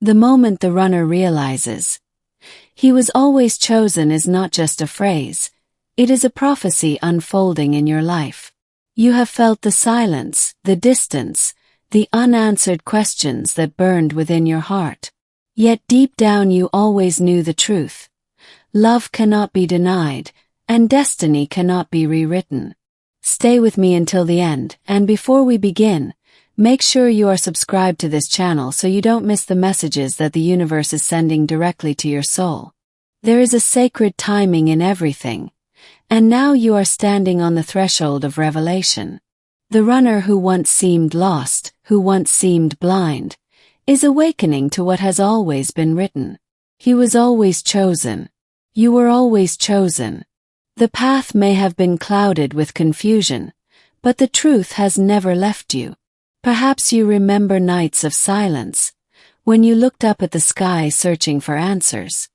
The moment the runner realizes he was always chosen is not just a phrase, it is a prophecy unfolding in your life. You have felt the silence, the distance, the unanswered questions that burned within your heart. Yet deep down you always knew the truth. Love cannot be denied, and destiny cannot be rewritten. Stay with me until the end, and before we begin, make sure you are subscribed to this channel so you don't miss the messages that the universe is sending directly to your soul. There is a sacred timing in everything, and now you are standing on the threshold of revelation. The runner who once seemed lost, who once seemed blind, is awakening to what has always been written. He was always chosen. You were always chosen. The path may have been clouded with confusion, but the truth has never left you. Perhaps you remember nights of silence, when you looked up at the sky searching for answers.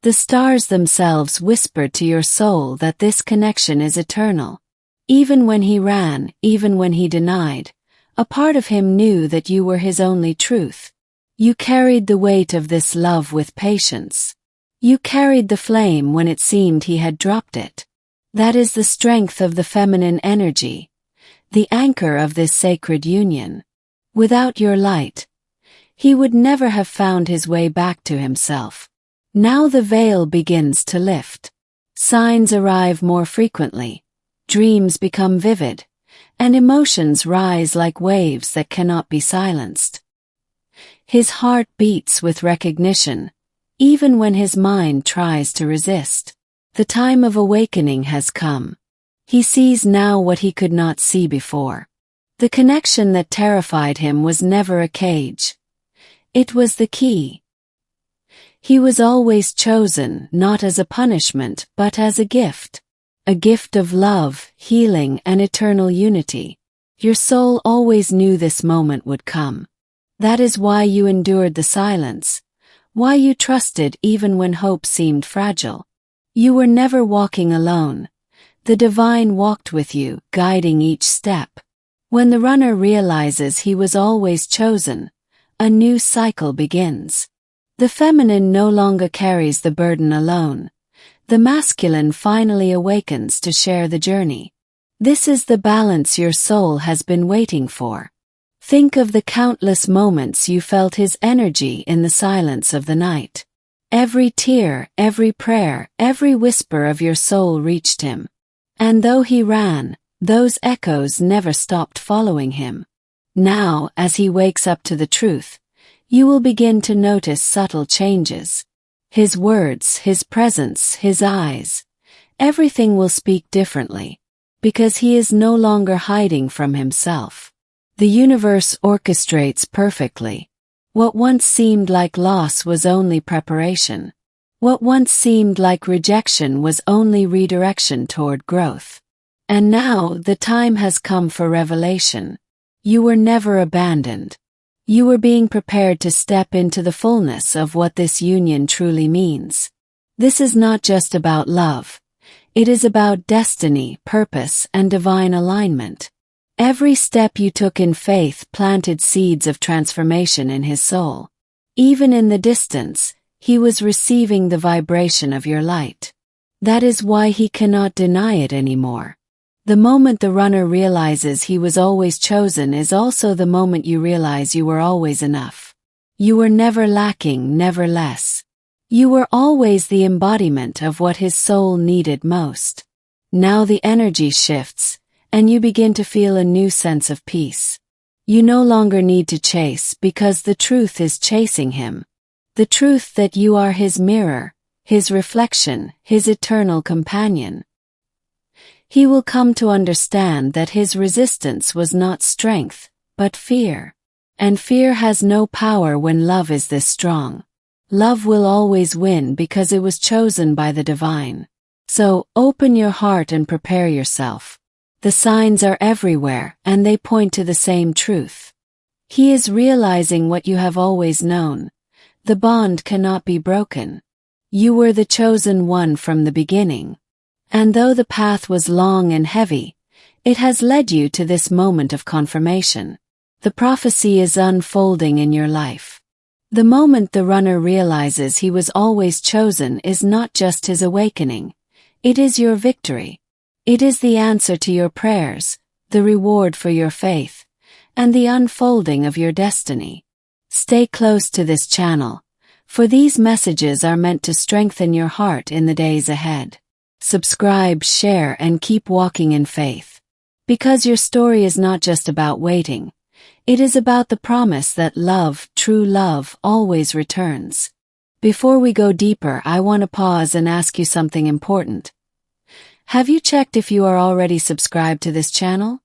The stars themselves whispered to your soul that this connection is eternal. Even when he ran, even when he denied, a part of him knew that you were his only truth. You carried the weight of this love with patience. You carried the flame when it seemed he had dropped it. That is the strength of the feminine energy, the anchor of this sacred union. Without your light, he would never have found his way back to himself. Now the veil begins to lift. Signs arrive more frequently, dreams become vivid, and emotions rise like waves that cannot be silenced. His heart beats with recognition, even when his mind tries to resist. The time of awakening has come. He sees now what he could not see before. The connection that terrified him was never a cage. It was the key. He was always chosen, not as a punishment, but as a gift of love, healing, and eternal unity. Your soul always knew this moment would come. That is why you endured the silence, why you trusted even when hope seemed fragile. You were never walking alone. The divine walked with you, guiding each step. When the runner realizes he was always chosen, a new cycle begins. The feminine no longer carries the burden alone. The masculine finally awakens to share the journey. This is the balance your soul has been waiting for. Think of the countless moments you felt his energy in the silence of the night. Every tear, every prayer, every whisper of your soul reached him. And though he ran, those echoes never stopped following him. Now, as he wakes up to the truth, you will begin to notice subtle changes. His words, his presence, his eyes, everything will speak differently, because he is no longer hiding from himself. The universe orchestrates perfectly. What once seemed like loss was only preparation. What once seemed like rejection was only redirection toward growth. And now the time has come for revelation. You were never abandoned. You were being prepared to step into the fullness of what this union truly means. This is not just about love. It is about destiny, purpose, and divine alignment. Every step you took in faith planted seeds of transformation in his soul. Even in the distance, he was receiving the vibration of your light. That is why he cannot deny it anymore. The moment the runner realizes he was always chosen is also the moment you realize you were always enough. You were never lacking, never less. You were always the embodiment of what his soul needed most. Now the energy shifts, and you begin to feel a new sense of peace. You no longer need to chase because the truth is chasing him. The truth that you are his mirror, his reflection, his eternal companion. He will come to understand that his resistance was not strength, but fear. And fear has no power when love is this strong. Love will always win because it was chosen by the divine. So, open your heart and prepare yourself. The signs are everywhere, and they point to the same truth. He is realizing what you have always known. The bond cannot be broken. You were the chosen one from the beginning. And though the path was long and heavy, it has led you to this moment of confirmation. The prophecy is unfolding in your life. The moment the runner realizes he was always chosen is not just his awakening. It is your victory. It is the answer to your prayers, the reward for your faith, and the unfolding of your destiny. Stay close to this channel, for these messages are meant to strengthen your heart in the days ahead. Subscribe, share, and keep walking in faith. Because your story is not just about waiting. It is about the promise that love, true love, always returns. Before we go deeper, I want to pause and ask you something important. Have you checked if you are already subscribed to this channel?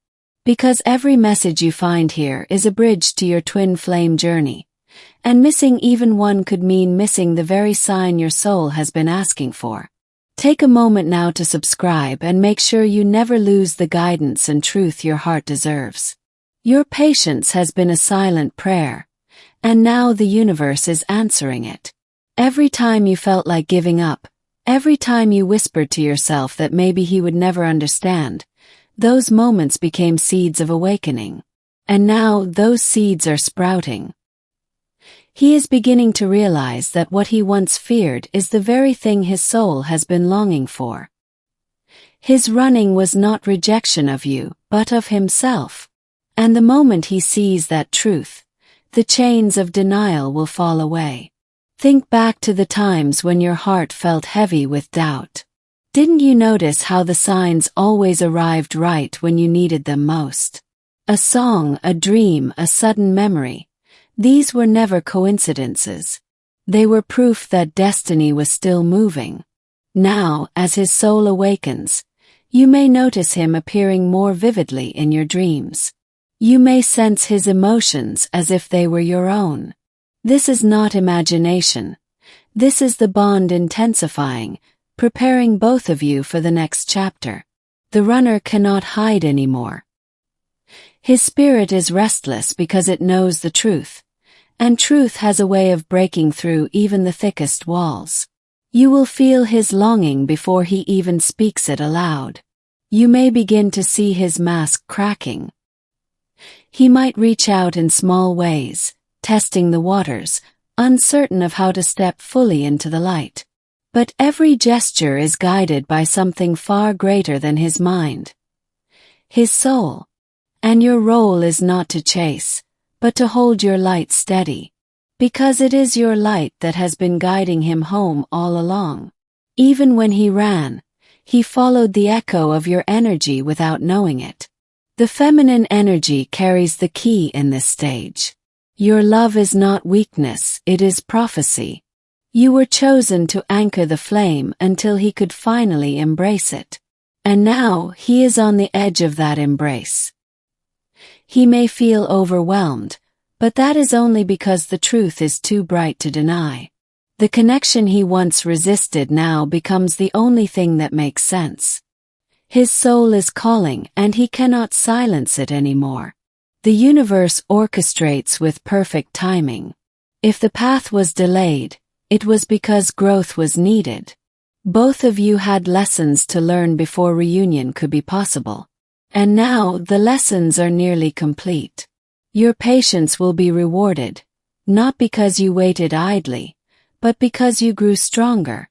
Because every message you find here is a bridge to your twin flame journey, and missing even one could mean missing the very sign your soul has been asking for. Take a moment now to subscribe and make sure you never lose the guidance and truth your heart deserves. Your patience has been a silent prayer, and now the universe is answering it. Every time you felt like giving up, every time you whispered to yourself that maybe he would never understand, those moments became seeds of awakening. And now those seeds are sprouting. He is beginning to realize that what he once feared is the very thing his soul has been longing for. His running was not rejection of you, but of himself. And the moment he sees that truth, the chains of denial will fall away. Think back to the times when your heart felt heavy with doubt. Didn't you notice how the signs always arrived right when you needed them most? A song, a dream, a sudden memory. These were never coincidences. They were proof that destiny was still moving. Now, as his soul awakens, you may notice him appearing more vividly in your dreams. You may sense his emotions as if they were your own. This is not imagination. This is the bond intensifying, preparing both of you for the next chapter. The runner cannot hide anymore. His spirit is restless because it knows the truth, and truth has a way of breaking through even the thickest walls. You will feel his longing before he even speaks it aloud. You may begin to see his mask cracking. He might reach out in small ways, testing the waters, uncertain of how to step fully into the light. But every gesture is guided by something far greater than his mind. His soul. And your role is not to chase, but to hold your light steady. Because it is your light that has been guiding him home all along. Even when he ran, he followed the echo of your energy without knowing it. The feminine energy carries the key in this stage. Your love is not weakness, it is prophecy. You were chosen to anchor the flame until he could finally embrace it. And now he is on the edge of that embrace. He may feel overwhelmed, but that is only because the truth is too bright to deny. The connection he once resisted now becomes the only thing that makes sense. His soul is calling and he cannot silence it anymore. The universe orchestrates with perfect timing. If the path was delayed, it was because growth was needed. Both of you had lessons to learn before reunion could be possible. And now the lessons are nearly complete. Your patience will be rewarded, not because you waited idly, but because you grew stronger.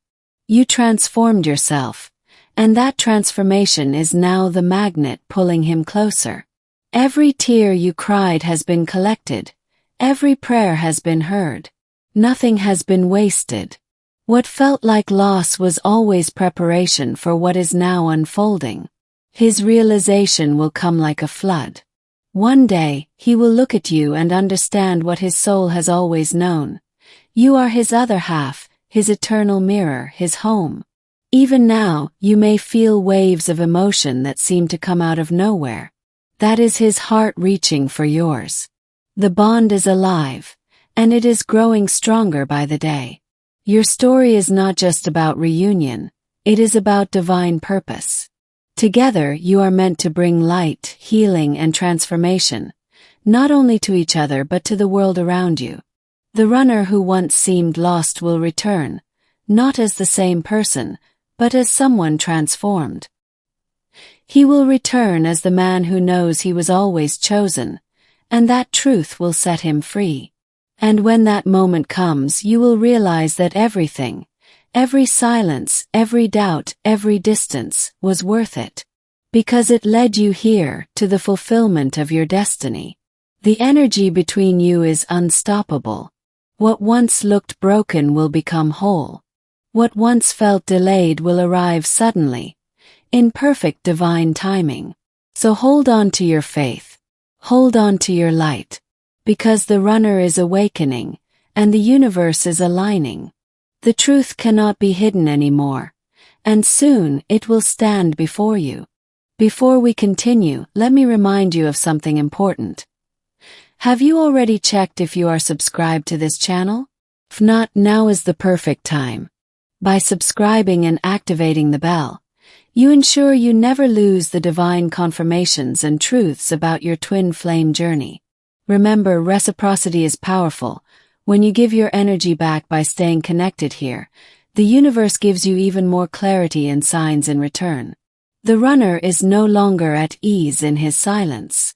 You transformed yourself, and that transformation is now the magnet pulling him closer. Every tear you cried has been collected, every prayer has been heard. Nothing has been wasted. What felt like loss was always preparation for what is now unfolding. His realization will come like a flood. One day, he will look at you and understand what his soul has always known. You are his other half, his eternal mirror, his home. Even now, you may feel waves of emotion that seem to come out of nowhere. That is his heart reaching for yours. The bond is alive, and it is growing stronger by the day. Your story is not just about reunion, it is about divine purpose. Together you are meant to bring light, healing, and transformation, not only to each other but to the world around you. The runner who once seemed lost will return, not as the same person, but as someone transformed. He will return as the man who knows he was always chosen, and that truth will set him free. And when that moment comes, you will realize that everything, every silence, every doubt, every distance, was worth it. Because it led you here, to the fulfillment of your destiny. The energy between you is unstoppable. What once looked broken will become whole. What once felt delayed will arrive suddenly, in perfect divine timing. So hold on to your faith. Hold on to your light. Because the runner is awakening, and the universe is aligning. The truth cannot be hidden anymore, and soon it will stand before you. Before we continue, let me remind you of something important. Have you already checked if you are subscribed to this channel? If not, now is the perfect time. By subscribing and activating the bell, you ensure you never lose the divine confirmations and truths about your twin flame journey. Remember, reciprocity is powerful. When you give your energy back by staying connected here, the universe gives you even more clarity and signs in return. The runner is no longer at ease in his silence.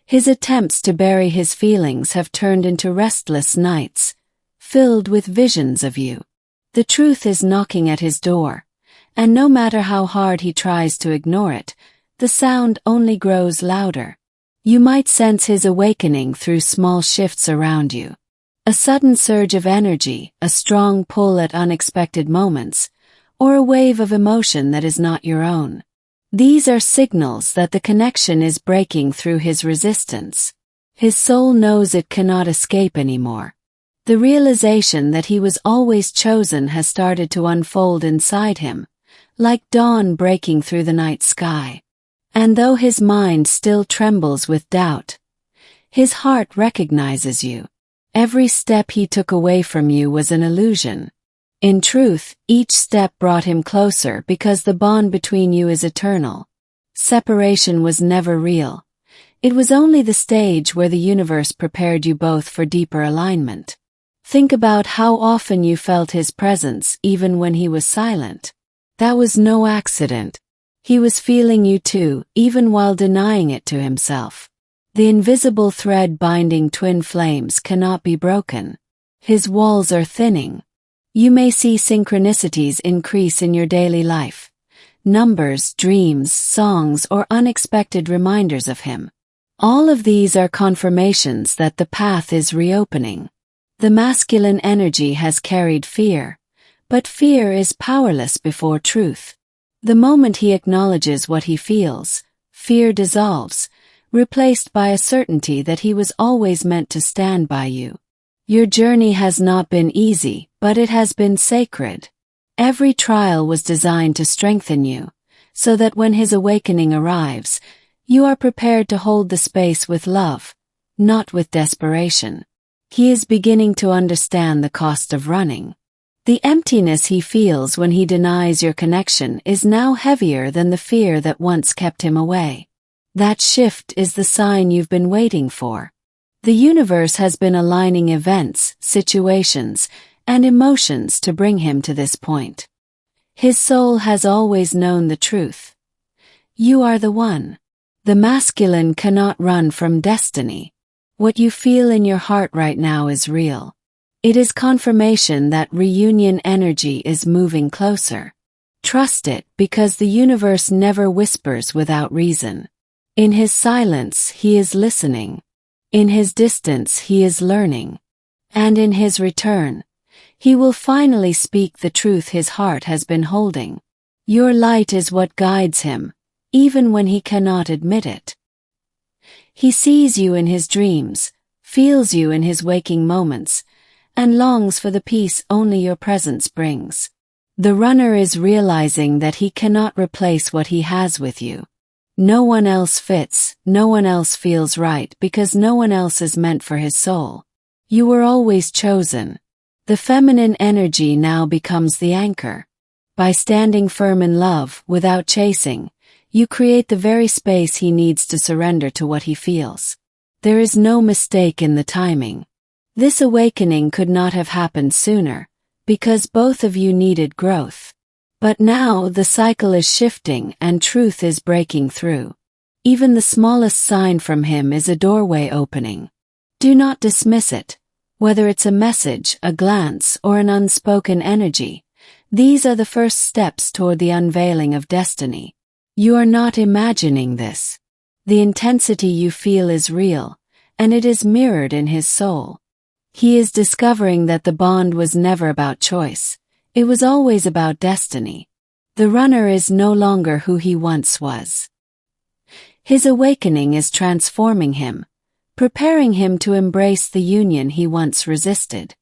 His attempts to bury his feelings have turned into restless nights, filled with visions of you. The truth is knocking at his door, and no matter how hard he tries to ignore it, the sound only grows louder. You might sense his awakening through small shifts around you. A sudden surge of energy, a strong pull at unexpected moments, or a wave of emotion that is not your own. These are signals that the connection is breaking through his resistance. His soul knows it cannot escape anymore. The realization that he was always chosen has started to unfold inside him, like dawn breaking through the night sky. And though his mind still trembles with doubt, his heart recognizes you. Every step he took away from you was an illusion. In truth, each step brought him closer because the bond between you is eternal. Separation was never real. It was only the stage where the universe prepared you both for deeper alignment. Think about how often you felt his presence even when he was silent. That was no accident. He was feeling you too, even while denying it to himself. The invisible thread binding twin flames cannot be broken. His walls are thinning. You may see synchronicities increase in your daily life. Numbers, dreams, songs, or unexpected reminders of him. All of these are confirmations that the path is reopening. The masculine energy has carried fear, but fear is powerless before truth. The moment he acknowledges what he feels, fear dissolves, replaced by a certainty that he was always meant to stand by you. Your journey has not been easy, but it has been sacred. Every trial was designed to strengthen you, so that when his awakening arrives, you are prepared to hold the space with love, not with desperation. He is beginning to understand the cost of running. The emptiness he feels when he denies your connection is now heavier than the fear that once kept him away. That shift is the sign you've been waiting for. The universe has been aligning events, situations, and emotions to bring him to this point. His soul has always known the truth. You are the one. The masculine cannot run from destiny. What you feel in your heart right now is real. It is confirmation that reunion energy is moving closer. Trust it, because the universe never whispers without reason. In his silence, he is listening. In his distance, he is learning. And in his return, he will finally speak the truth his heart has been holding. Your light is what guides him, even when he cannot admit it. He sees you in his dreams, feels you in his waking moments, and longs for the peace only your presence brings. The runner is realizing that he cannot replace what he has with you. No one else fits, no one else feels right, because no one else is meant for his soul. You were always chosen. The feminine energy now becomes the anchor. By standing firm in love, without chasing, you create the very space he needs to surrender to what he feels. There is no mistake in the timing. This awakening could not have happened sooner, because both of you needed growth. But now the cycle is shifting and truth is breaking through. Even the smallest sign from him is a doorway opening. Do not dismiss it, Whether it's a message, a glance, or an unspoken energy, these are the first steps toward the unveiling of destiny. You are not imagining this. The intensity you feel is real, and it is mirrored in his soul. He is discovering that the bond was never about choice. It was always about destiny. The runner is no longer who he once was. His awakening is transforming him, preparing him to embrace the union he once resisted.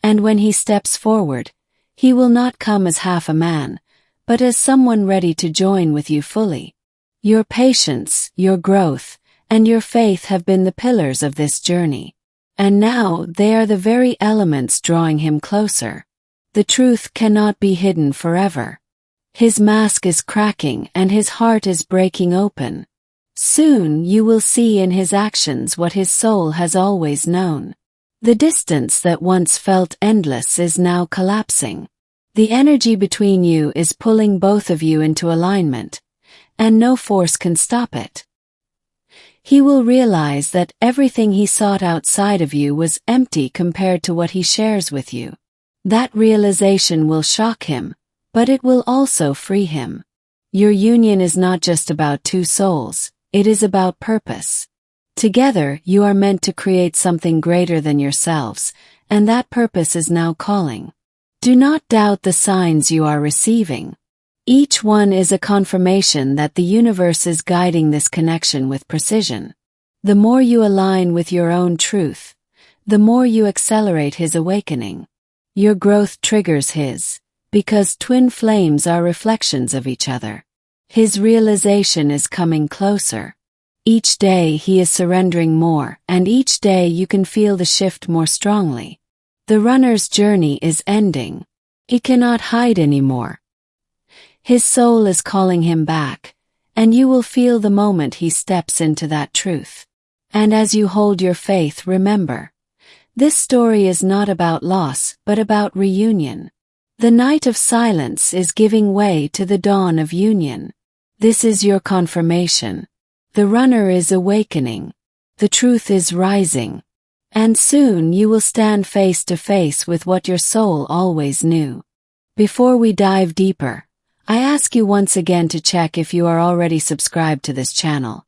And when he steps forward, he will not come as half a man, but as someone ready to join with you fully. Your patience, your growth, and your faith have been the pillars of this journey. And now they are the very elements drawing him closer. The truth cannot be hidden forever. His mask is cracking and his heart is breaking open. Soon you will see in his actions what his soul has always known. The distance that once felt endless is now collapsing. The energy between you is pulling both of you into alignment, and no force can stop it. He will realize that everything he sought outside of you was empty compared to what he shares with you. That realization will shock him, but it will also free him. Your union is not just about two souls, it is about purpose. Together, you are meant to create something greater than yourselves, and that purpose is now calling. Do not doubt the signs you are receiving. Each one is a confirmation that the universe is guiding this connection with precision. The more you align with your own truth, the more you accelerate his awakening. Your growth triggers his, because twin flames are reflections of each other. His realization is coming closer. Each day he is surrendering more, and each day you can feel the shift more strongly. The runner's journey is ending. He cannot hide anymore. His soul is calling him back, and you will feel the moment he steps into that truth. And as you hold your faith, remember, this story is not about loss, but about reunion. The night of silence is giving way to the dawn of union. This is your confirmation. The runner is awakening. The truth is rising. And soon you will stand face to face with what your soul always knew. Before we dive deeper, I ask you once again to check if you are already subscribed to this channel.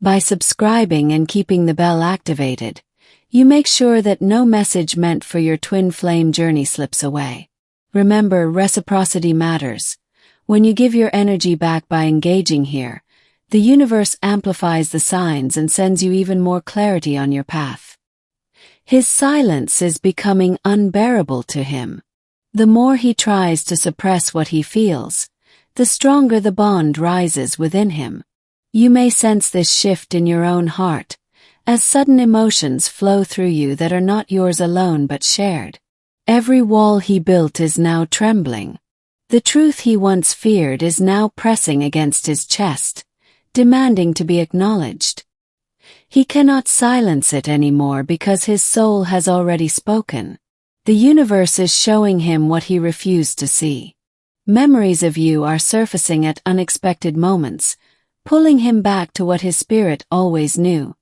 By subscribing and keeping the bell activated, you make sure that no message meant for your twin flame journey slips away. Remember, reciprocity matters. When you give your energy back by engaging here, the universe amplifies the signs and sends you even more clarity on your path. His silence is becoming unbearable to him. The more he tries to suppress what he feels, the stronger the bond rises within him. You may sense this shift in your own heart, as sudden emotions flow through you that are not yours alone but shared. Every wall he built is now trembling. The truth he once feared is now pressing against his chest, demanding to be acknowledged. He cannot silence it anymore because his soul has already spoken. The universe is showing him what he refused to see. Memories of you are surfacing at unexpected moments, pulling him back to what his spirit always knew,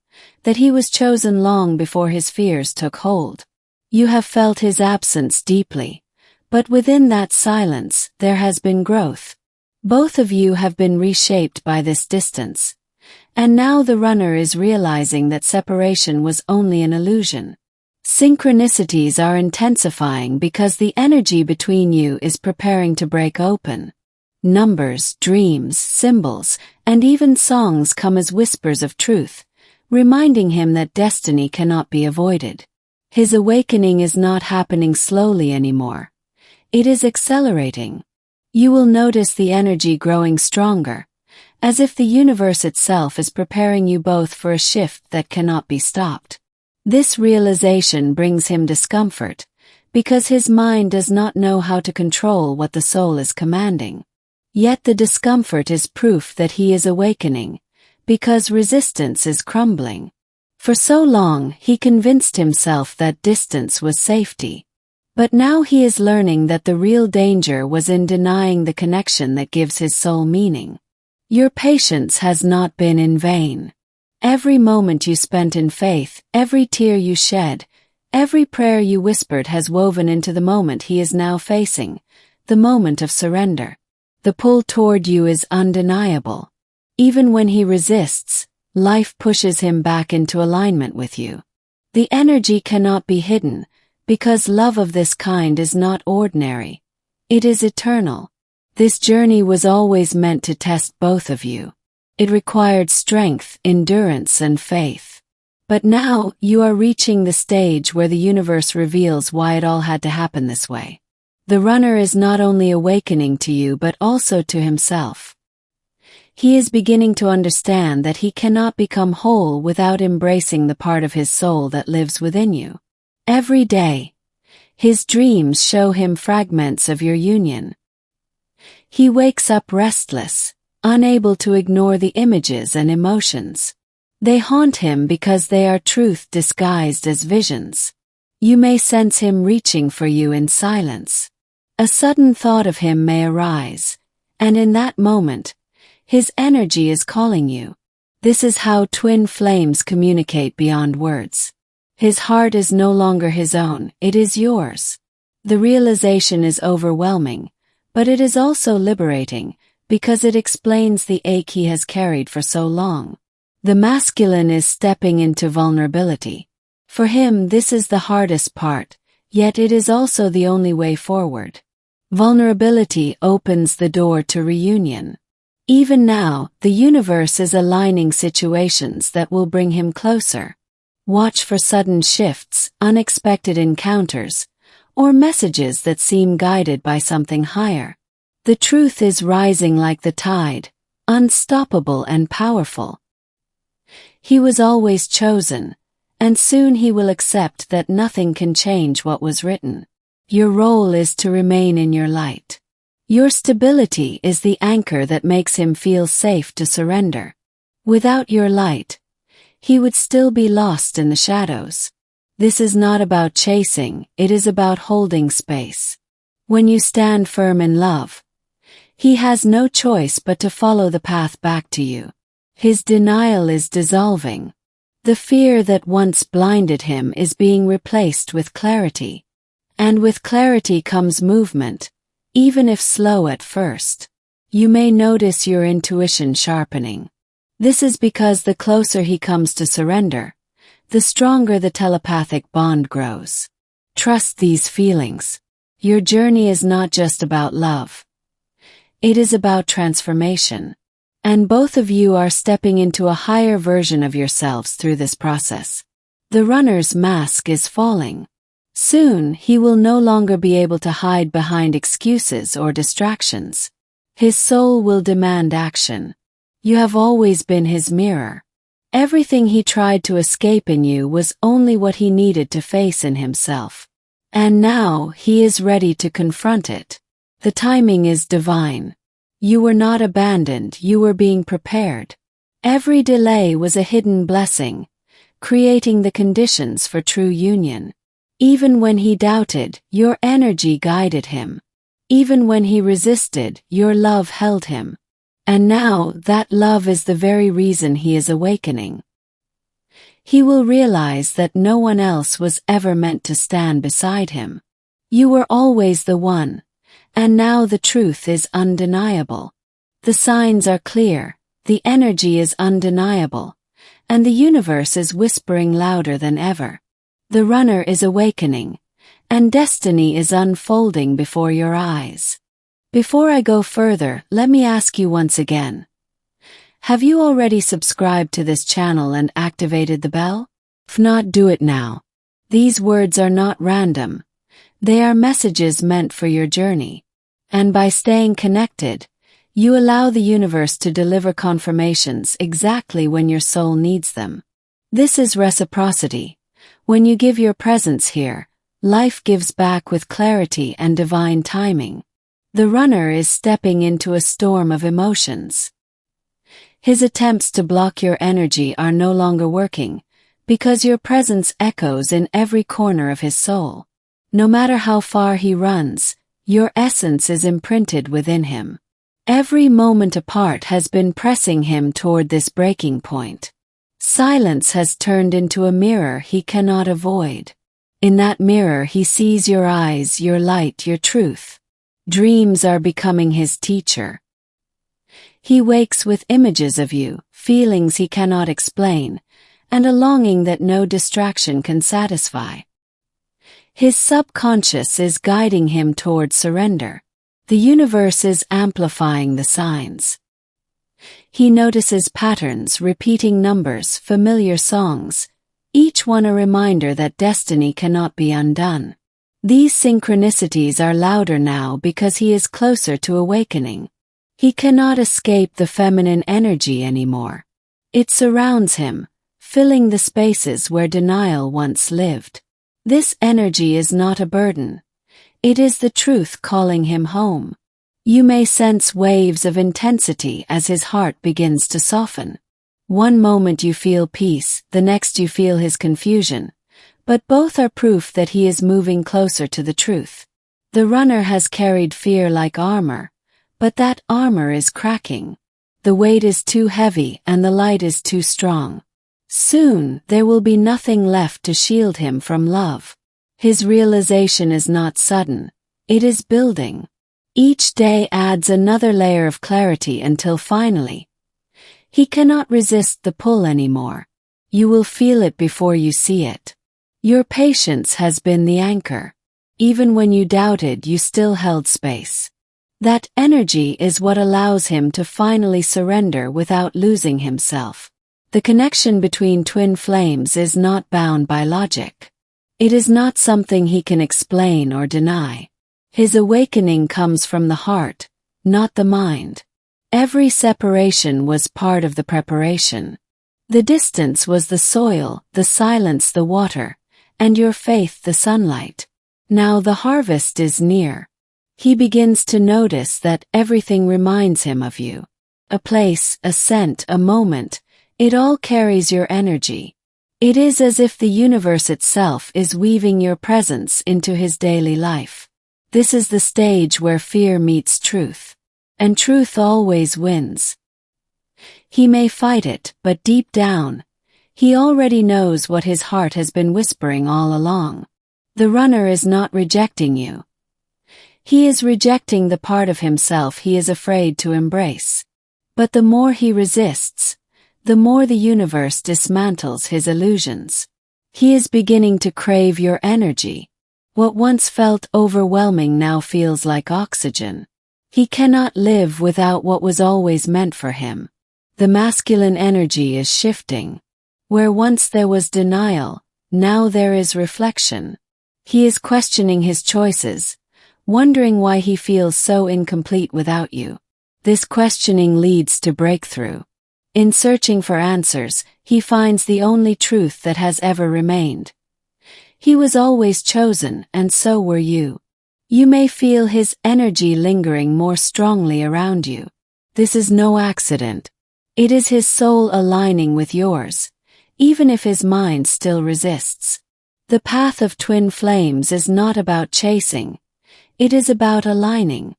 that he was chosen long before his fears took hold. You have felt his absence deeply, but within that silence there has been growth. Both of you have been reshaped by this distance, and now the runner is realizing that separation was only an illusion. Synchronicities are intensifying because the energy between you is preparing to break open. Numbers, dreams, symbols, and even songs come as whispers of truth, reminding him that destiny cannot be avoided. His awakening is not happening slowly anymore. It is accelerating. You will notice the energy growing stronger, as if the universe itself is preparing you both for a shift that cannot be stopped. This realization brings him discomfort, because his mind does not know how to control what the soul is commanding. Yet the discomfort is proof that he is awakening, because resistance is crumbling. For so long he convinced himself that distance was safety. But now he is learning that the real danger was in denying the connection that gives his soul meaning. Your patience has not been in vain. Every moment you spent in faith, every tear you shed, Every prayer you whispered has woven into the moment he is now facing, the moment of surrender. The pull toward you is undeniable. Even when he resists, life pushes him back into alignment with you. The energy cannot be hidden, because love of this kind is not ordinary. It is eternal. This journey was always meant to test both of you. It required strength, endurance, and faith. But now, you are reaching the stage where the universe reveals why it all had to happen this way. The runner is not only awakening to you but also to himself. He is beginning to understand that he cannot become whole without embracing the part of his soul that lives within you. Every day, his dreams show him fragments of your union. He wakes up restless, unable to ignore the images and emotions. They haunt him because they are truth disguised as visions. You may sense him reaching for you in silence. A sudden thought of him may arise, and in that moment, his energy is calling you. This is how twin flames communicate beyond words. His heart is no longer his own, it is yours. The realization is overwhelming, but it is also liberating, because it explains the ache he has carried for so long. The masculine is stepping into vulnerability. For him, this is the hardest part, yet it is also the only way forward. Vulnerability opens the door to reunion. Even now, the universe is aligning situations that will bring him closer. Watch for sudden shifts, unexpected encounters, or messages that seem guided by something higher. The truth is rising like the tide, unstoppable and powerful. He was always chosen, and soon he will accept that nothing can change what was written. Your role is to remain in your light. Your stability is the anchor that makes him feel safe to surrender. Without your light, he would still be lost in the shadows. This is not about chasing, it is about holding space. When you stand firm in love, he has no choice but to follow the path back to you. His denial is dissolving. The fear that once blinded him is being replaced with clarity. And with clarity comes movement, even if slow at first. You may notice your intuition sharpening. This is because the closer he comes to surrender, the stronger the telepathic bond grows. Trust these feelings. Your journey is not just about love. It is about transformation. And both of you are stepping into a higher version of yourselves through this process. The runner's mask is falling. Soon, he will no longer be able to hide behind excuses or distractions. His soul will demand action. You have always been his mirror. Everything he tried to escape in you was only what he needed to face in himself. And now, he is ready to confront it. The timing is divine. You were not abandoned, you were being prepared. Every delay was a hidden blessing, creating the conditions for true union. Even when he doubted, your energy guided him. Even when he resisted, your love held him. And now, that love is the very reason he is awakening. He will realize that no one else was ever meant to stand beside him. You were always the one. And now the truth is undeniable. The signs are clear, the energy is undeniable, and the universe is whispering louder than ever. The runner is awakening, and destiny is unfolding before your eyes. Before I go further, let me ask you once again. Have you already subscribed to this channel and activated the bell? If not, do it now. These words are not random. They are messages meant for your journey. And by staying connected, you allow the universe to deliver confirmations exactly when your soul needs them. This is reciprocity. When you give your presence here, life gives back with clarity and divine timing. The runner is stepping into a storm of emotions. His attempts to block your energy are no longer working, because your presence echoes in every corner of his soul. No matter how far he runs, your essence is imprinted within him. Every moment apart has been pressing him toward this breaking point. Silence has turned into a mirror he cannot avoid. In that mirror he sees your eyes, your light, your truth. Dreams are becoming his teacher. He wakes with images of you, feelings he cannot explain, and a longing that no distraction can satisfy. His subconscious is guiding him toward surrender. The universe is amplifying the signs. He notices patterns, repeating numbers, familiar songs, each one a reminder that destiny cannot be undone. These synchronicities are louder now because he is closer to awakening. He cannot escape the feminine energy anymore. It surrounds him, filling the spaces where denial once lived. This energy is not a burden. It is the truth calling him home. You may sense waves of intensity as his heart begins to soften. One moment you feel peace, the next you feel his confusion, but both are proof that he is moving closer to the truth. The runner has carried fear like armor, but that armor is cracking. The weight is too heavy and the light is too strong. Soon there will be nothing left to shield him from love. His realization is not sudden, it is building. Each day adds another layer of clarity until finally, he cannot resist the pull anymore. You will feel it before you see it. Your patience has been the anchor. Even when you doubted, you still held space. That energy is what allows him to finally surrender without losing himself. The connection between twin flames is not bound by logic. It is not something he can explain or deny. His awakening comes from the heart, not the mind. Every separation was part of the preparation. The distance was the soil, the silence the water, and your faith the sunlight. Now the harvest is near. He begins to notice that everything reminds him of you. A place, a scent, a moment, it all carries your energy. It is as if the universe itself is weaving your presence into his daily life. This is the stage where fear meets truth. And truth always wins. He may fight it, but deep down, he already knows what his heart has been whispering all along. The runner is not rejecting you. He is rejecting the part of himself he is afraid to embrace. But the more he resists, the more the universe dismantles his illusions. He is beginning to crave your energy. What once felt overwhelming now feels like oxygen. He cannot live without what was always meant for him. The masculine energy is shifting. Where once there was denial, now there is reflection. He is questioning his choices, wondering why he feels so incomplete without you. This questioning leads to breakthrough. In searching for answers, he finds the only truth that has ever remained. He was always chosen, and so were you. You may feel his energy lingering more strongly around you. This is no accident. It is his soul aligning with yours, even if his mind still resists. The path of twin flames is not about chasing. It is about aligning.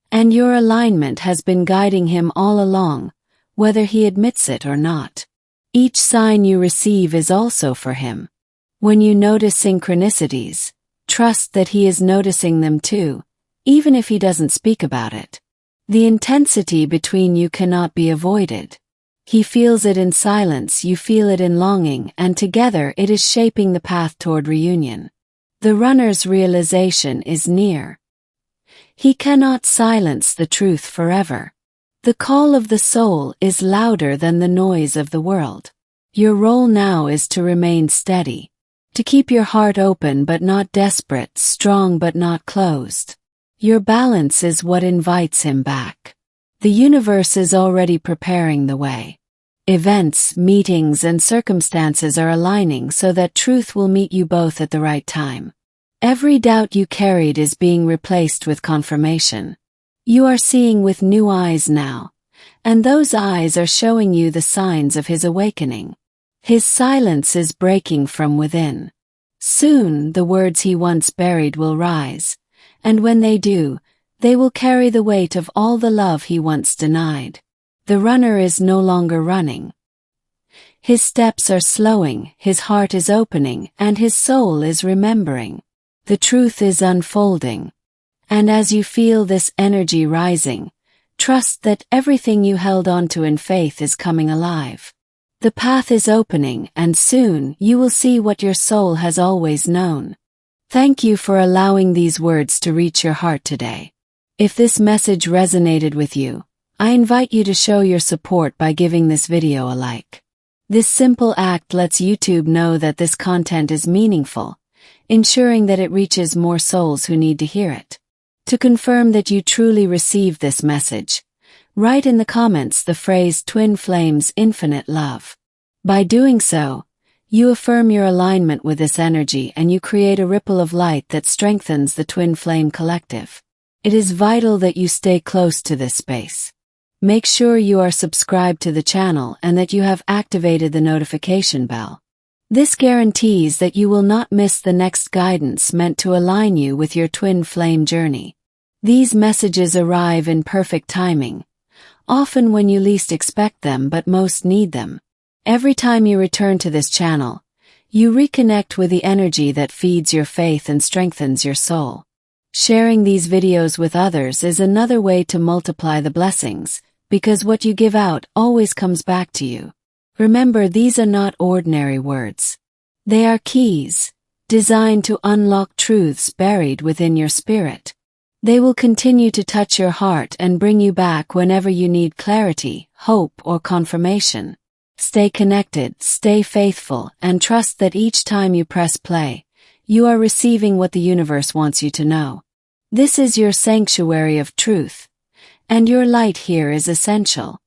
And your alignment has been guiding him all along, whether he admits it or not. Each sign you receive is also for him. When you notice synchronicities, trust that he is noticing them too, even if he doesn't speak about it. The intensity between you cannot be avoided. He feels it in silence, you feel it in longing, and together it is shaping the path toward reunion. The runner's realization is near. He cannot silence the truth forever. The call of the soul is louder than the noise of the world. Your role now is to remain steady, to keep your heart open but not desperate, strong but not closed. Your balance is what invites him back. The universe is already preparing the way. Events, meetings, and circumstances are aligning so that truth will meet you both at the right time. Every doubt you carried is being replaced with confirmation. You are seeing with new eyes now, and those eyes are showing you the signs of his awakening. His silence is breaking from within. Soon the words he once buried will rise, and when they do, they will carry the weight of all the love he once denied. The runner is no longer running. His steps are slowing, his heart is opening, and his soul is remembering. The truth is unfolding. And as you feel this energy rising, trust that everything you held onto in faith is coming alive. The path is opening, and soon you will see what your soul has always known. Thank you for allowing these words to reach your heart today. If this message resonated with you, I invite you to show your support by giving this video a like. This simple act lets YouTube know that this content is meaningful, ensuring that it reaches more souls who need to hear it. To confirm that you truly received this message, write in the comments the phrase "Twin Flames Infinite Love." By doing so, you affirm your alignment with this energy and you create a ripple of light that strengthens the Twin Flame Collective. It is vital that you stay close to this space. Make sure you are subscribed to the channel and that you have activated the notification bell. This guarantees that you will not miss the next guidance meant to align you with your twin flame journey. These messages arrive in perfect timing, often when you least expect them but most need them. Every time you return to this channel, you reconnect with the energy that feeds your faith and strengthens your soul. Sharing these videos with others is another way to multiply the blessings, because what you give out always comes back to you. Remember, these are not ordinary words. They are keys, designed to unlock truths buried within your spirit. They will continue to touch your heart and bring you back whenever you need clarity, hope, or confirmation. Stay connected, stay faithful, and trust that each time you press play, you are receiving what the universe wants you to know. This is your sanctuary of truth, and your light here is essential.